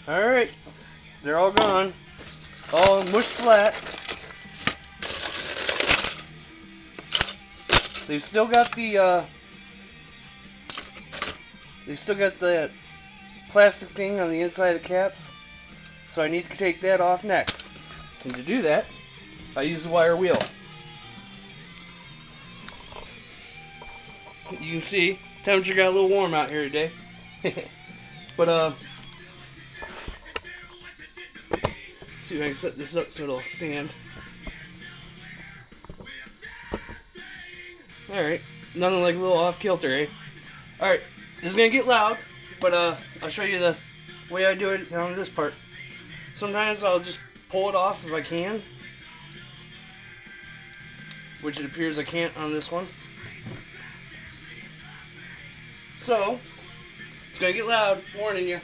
Alright, they're all gone. All mushed flat. They've still got the plastic thing on the inside of the caps, so I need to take that off next. And to do that, I use the wire wheel. You can see, temperature got a little warm out here today. But see if I can set this up so it'll stand. Alright, nothing like a little off kilter, eh? Alright, this is gonna get loud, but I'll show you the way I do it on this part. Sometimes I'll just pull it off if I can, which it appears I can't on this one. So, it's gonna get loud, warning you.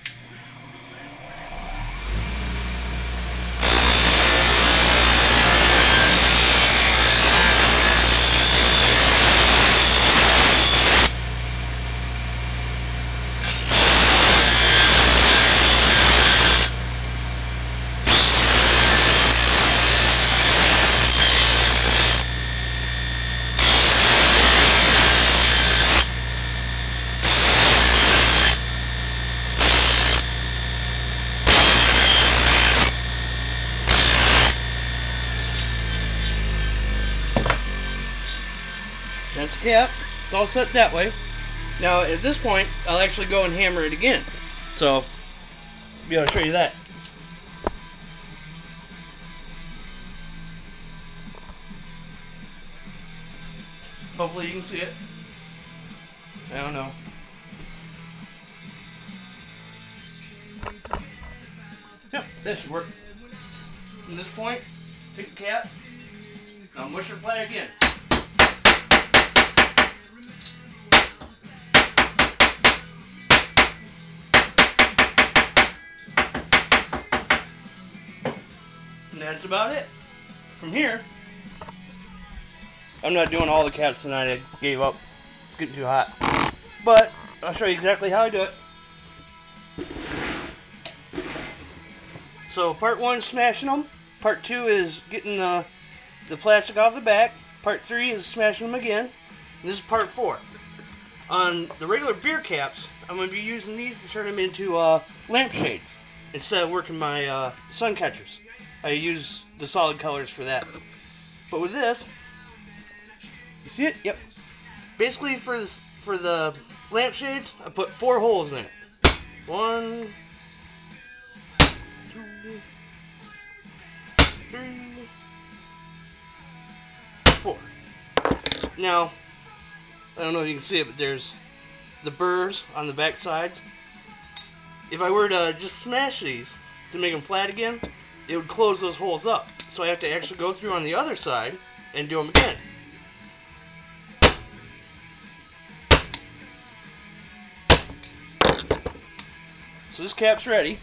That's the cap. It's all set that way. Now at this point, I'll actually go and hammer it again. So, I'll be able to show you that. Hopefully you can see it. I don't know. Yep, that should work. From this point, take the cap, I'll mush it flat again. And that's about it. From here, I'm not doing all the caps tonight. I gave up. It's getting too hot. But I'll show you exactly how I do it. So part 1 is smashing them. Part 2 is getting the plastic off the back. Part 3 is smashing them again. And this is part 4. On the regular beer caps, I'm going to be using these to turn them into lampshades instead of working my sun catchers. I use the solid colors for that. But with this, you see it? Yep. Basically for the lampshades, I put 4 holes in it. 1, 2, 3, 4. Now, I don't know if you can see it, but there's the burrs on the back sides. If I were to just smash these to make them flat again, it would close those holes up. So I have to actually go through on the other side and do them again. So this cap's ready.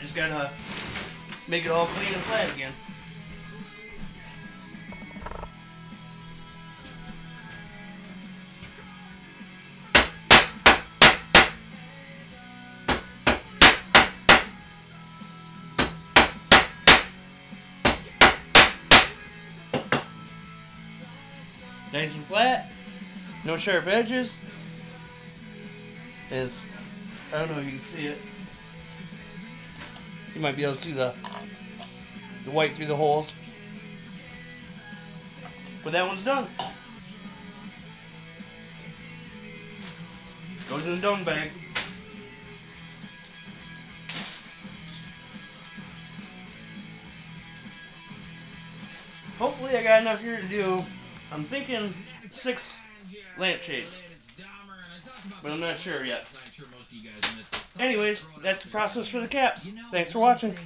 Just gotta make it all clean and flat again. Nice and flat, no sharp edges. I don't know if you can see it. You might be able to see the white through the holes. But that one's done. Goes in the dome bag. Hopefully I got enough here to do, I'm thinking 6 lampshades, but I'm not sure yet. Anyways, that's the process for the caps. Thanks for watching.